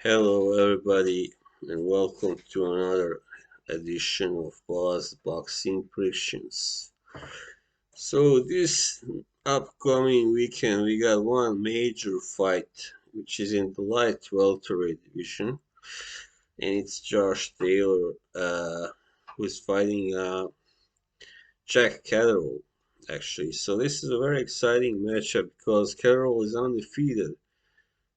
Hello, everybody, and welcome to another edition of Boss Boxing Predictions. So, this upcoming weekend, we got one major fight, which is in the light welterweight division, and it's Josh Taylor, who's fighting Jack Catterall, actually. So, this is a very exciting matchup because Catterall is undefeated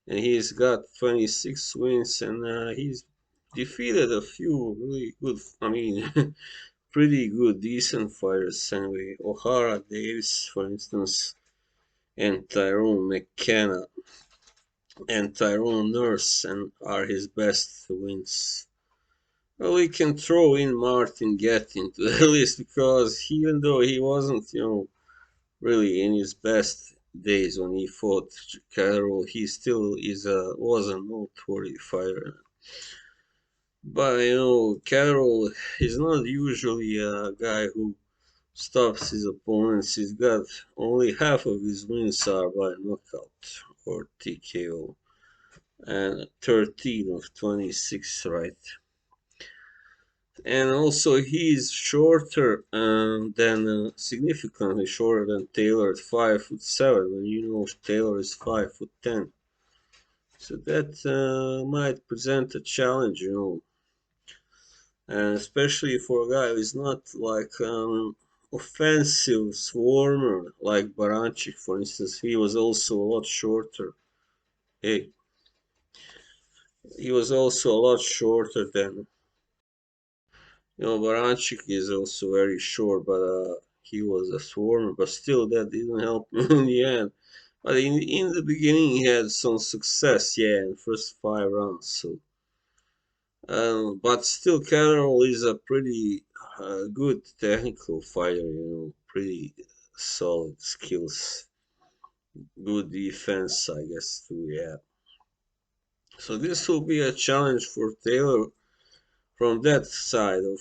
and he's got 26 wins and he's defeated a few really good, pretty good, decent fighters anyway. O'Hara Davis, for instance, and Tyrone McKenna and Tyrone Nurse and are his best wins. Well, we can throw in Martin Get into the list because even though he wasn't, really in his best days when he fought Carroll, he still was a noteworthy fighter. But Carroll is not usually a guy who stops his opponents. He's got only half of his wins are by knockout or TKO, and 13 of 26, right? And also he's shorter than significantly shorter than Taylor at 5'7", when Taylor is 5'10". So that might present a challenge, and especially for a guy who's not like offensive swarmer like Baranchik, for instance. He was also a lot shorter. Hey, he was also a lot shorter than Baranchik is also very short, but he was a swarmer. But still, that didn't help him in the end. But in the beginning, he had some success, yeah, in the first 5 rounds. So, but still, Carroll is a pretty good technical fighter. Pretty solid skills, good defense, I guess too. Yeah. So this will be a challenge for Taylor from that side of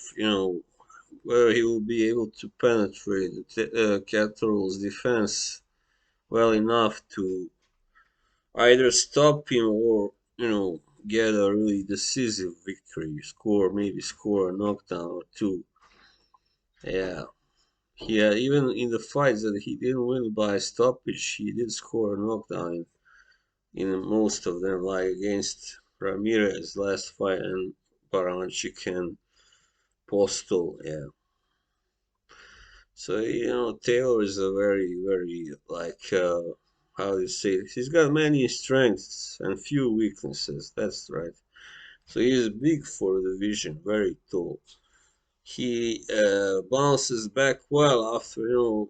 where he will be able to penetrate Catterall's defense well enough to either stop him or get a really decisive victory, score a knockdown or two. Yeah, yeah. Even in the fights that he didn't win by stoppage, he did score a knockdown in most of them, like against Ramirez last fight and Baranchik and Postal. Yeah. So Taylor is a very, very how do you say it? He's got many strengths and few weaknesses. That's right. So he's big for the division, very tall. He bounces back well after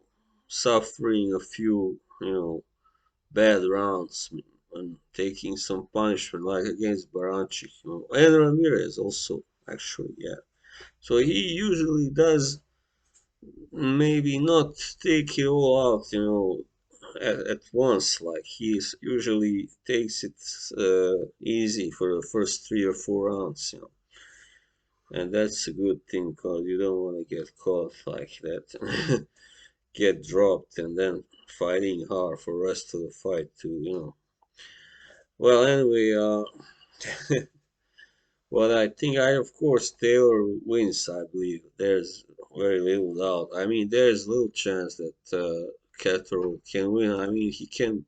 suffering a few bad rounds and taking some punishment, like against Baranchik, and Ramirez also actually, yeah. So he usually does maybe not take it all out, at once. Like usually takes it easy for the first 3 or 4 rounds, and that's a good thing because you don't want to get caught like that, get dropped, and then fighting hard for the rest of the fight too, Well, anyway, well, I think of course Taylor wins. I believe there's very little doubt. I mean, there's little chance that Catterall can win. I mean, he can,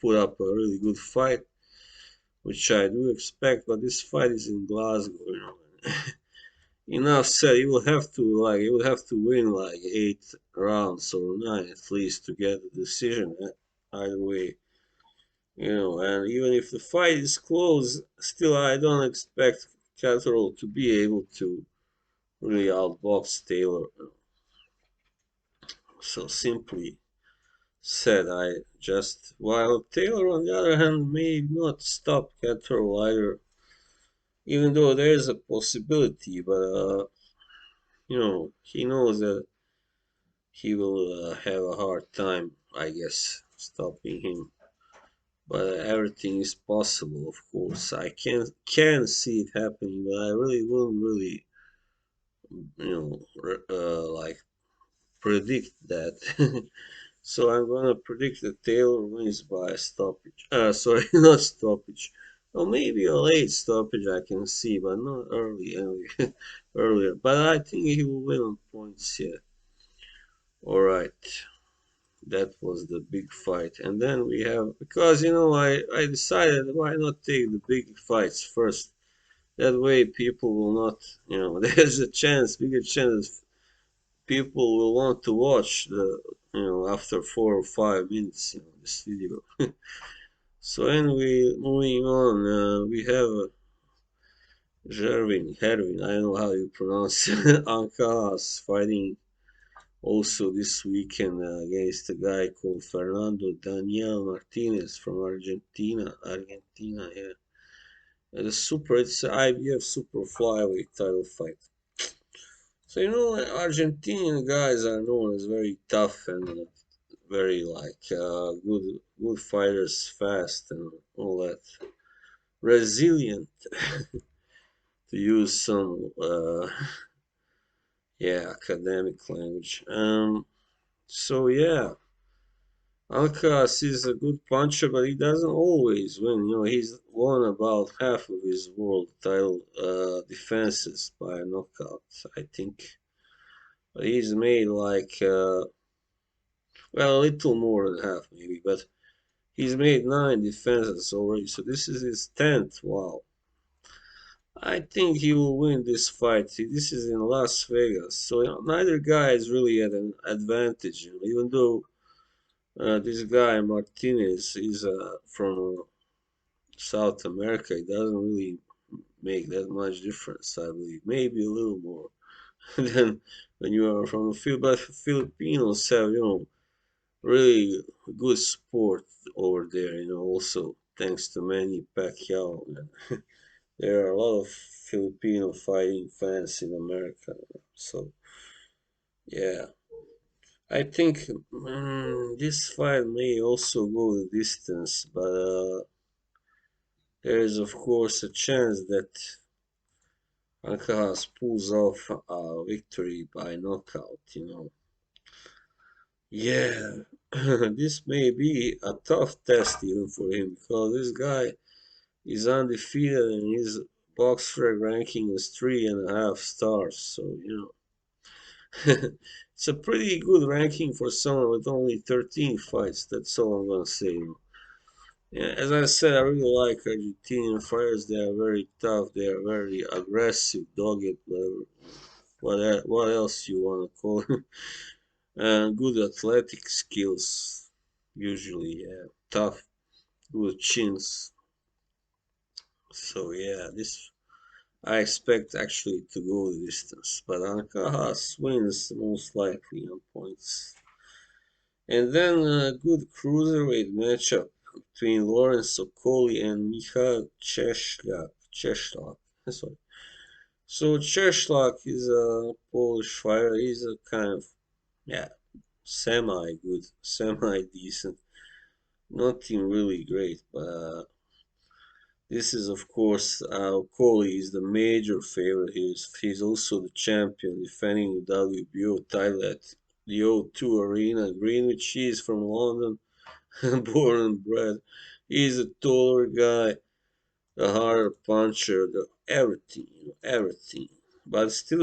put up a really good fight, which I do expect. But this fight is in Glasgow. Enough said. He will have to win like 8 rounds or 9 at least to get the decision. Either way, and even if the fight is close, still I don't expect Catterall to be able to really outbox Taylor. So simply said, while Taylor on the other hand may not stop Catterall either, even though there is a possibility, but he knows that he will have a hard time, I guess, stopping him. But everything is possible, of course. I can see it happening, but I really wouldn't really, like predict that. So I'm gonna predict that Taylor wins by stoppage. Sorry, not stoppage, Or maybe a late stoppage I can see, but not earlier. But I think he will win on points. Yeah. All right. That was the big fight, and then we have, because I decided, why not take the big fights first. That way people will not, there's a chance, bigger chance people will want to watch the, after 4 or 5 minutes, this video. So anyway, moving on, we have Herwin, I don't know how you pronounce it, Ancas fighting also this weekend against a guy called Fernando Daniel Martinez from Argentina, yeah. It's IBF super flyweight title fight. So Argentinian guys are known as very tough and very like good fighters, fast and all that, resilient, to use some yeah, academic language. So yeah, Alcaraz is a good puncher, but he doesn't always win. He's won about half of his world title defenses by knockout, I think. But he's made like, well, a little more than half maybe, but he's made 9 defenses already, so this is his 10th. Wow. I think he will win this fight. See, this is in Las Vegas, so neither guy is really at an advantage. Even though this guy Martinez is from South America, it doesn't really make that much difference, I believe. Maybe a little more than when you are from the field. But Filipinos have, really good support over there, also thanks to Manny Pacquiao. There are a lot of Filipino fighting fans in America. So, yeah. I think this fight may also go the distance, but there is, of course, a chance that Alcaraz pulls off a victory by knockout. Yeah, this may be a tough test even for him, because this guy is undefeated and his boxer ranking is 3.5 stars. So, it's a pretty good ranking for someone with only 13 fights. That's all I'm gonna say. Yeah, as I said, I really like Argentinian fighters. They are very tough. They are very aggressive, dogged, whatever. What else you wanna call it? And good athletic skills, usually. Yeah, tough, good chins. So yeah, this I expect actually to go the distance, but Alcaraz wins most likely on points. And then a good cruiserweight matchup between Lawrence Okoli and Michal Cześlak. Sorry. So Cześlak is a Polish fighter. He's a kind of, yeah, semi good, semi decent. Nothing really great, but this is, of course, Okoli is the major favorite. He's also the champion, defending the WBO title at the O2 Arena, Greenwich. He's from London, born and bred. He's a taller guy, a harder puncher, everything. But still,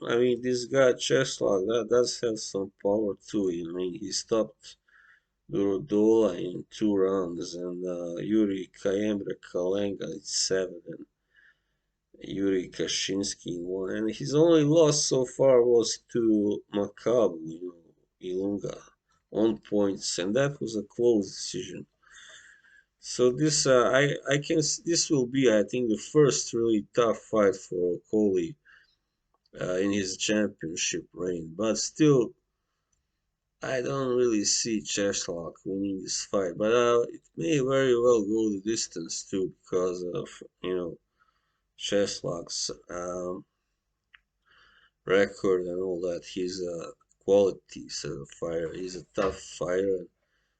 I mean, this guy Cheslak, that does have some power too. I mean, he stopped Durodola in 2 rounds, and Yuri Kayembra Kalenga in 7, and Yuri Kashinsky in 1. And his only loss so far was to Makabu, Ilunga, on points, and that was a close decision. So this, this will be, I think, the first really tough fight for Coley in his championship reign. But still, I don't really see Cheshlock winning this fight, but it may very well go the distance too, because of Cheshlock's record and all that. His qualities as a fighter. He's a tough fighter.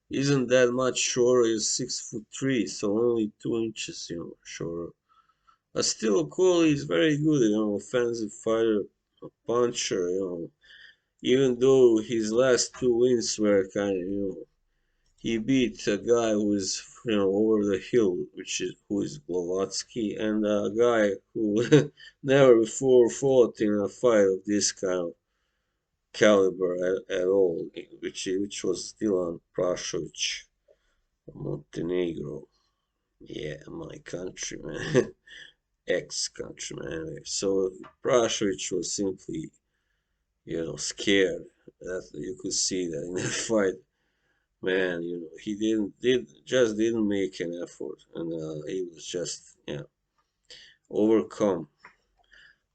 Isn't that much shorter? He's 6'3", so only 2 inches, shorter. But still, Coley is very good, offensive fighter, a puncher. Even though his last 2 wins were kind of, he beat a guy who is over the hill, which is who is Blavatsky, and a guy who never before fought in a fight of this kind of caliber at all, which was Stilan Prashovic, Montenegro. Yeah, my countryman, ex-countryman. Anyway, so Prashovic was simply, scared. That you could see that in the fight. Man, he didn't make an effort, and he was just overcome.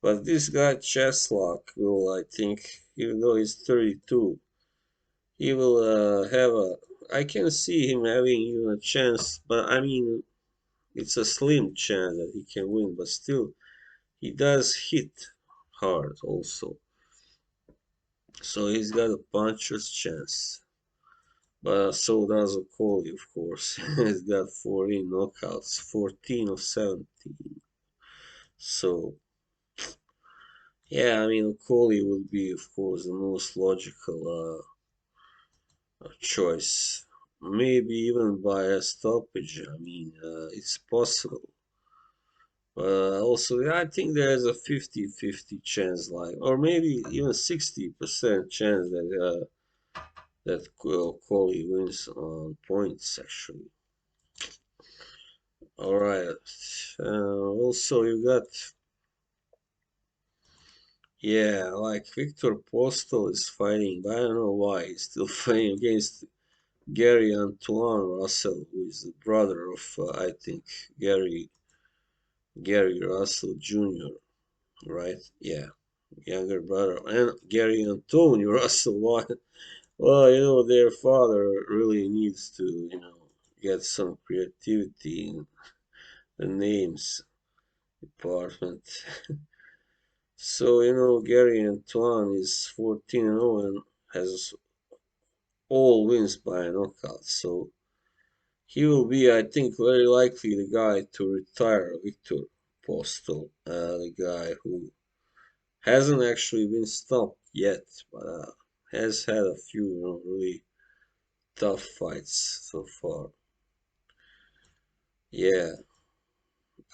But this guy Cheslock will, I think, even though he's 32, he will have a. I can see him having even a chance, but I mean, it's a slim chance that he can win. But still, he does hit hard also, so he's got a puncher's chance. But so does Okoli, of course. He's got 14 knockouts, 14 of 17. So, yeah, I mean, Okoli would be, of course, the most logical choice. Maybe even by a stoppage. I mean, it's possible. Also, yeah, I think there's a 50-50 chance, like, or maybe even 60% chance that Okoli wins on points, actually. All right. Also, you got, yeah, like Victor Postel is fighting, but I don't know why he's still fighting against Gary Antoine Russell, who is the brother of, I think, Gary Russell Jr., right? Yeah, younger brother. And Gary Antonio Russell, why? Well, their father really needs to, get some creativity in the names department. So, Gary Antoine is 14-0 and has all wins by a knockout. So he will be, I think, very likely the guy to retire Victor Postel, the guy who hasn't actually been stopped yet, but has had a few, really tough fights so far. Yeah,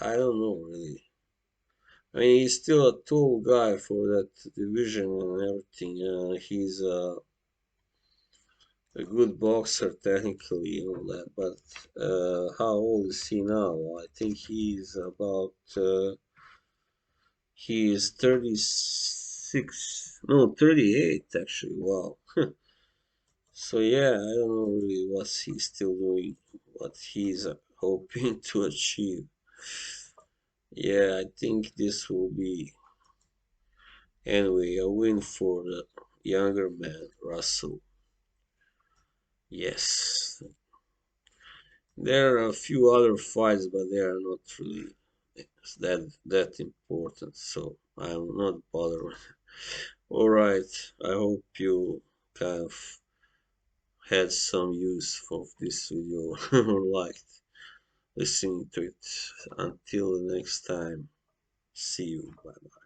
I don't know really. I mean, he's still a tall guy for that division and everything. He's a good boxer technically and all that, but how old is he now? I think he is 36, no, 38 actually. Wow. So yeah, I don't know really what he's still doing, what he's hoping to achieve. Yeah, I think this will be anyway a win for the younger man, Russell. Yes, there are a few other fights, but they are not really that important, so I'm not bothered. All right, I hope you kind of had some use of this video or liked listening to it. Until the next time, see you. Bye bye.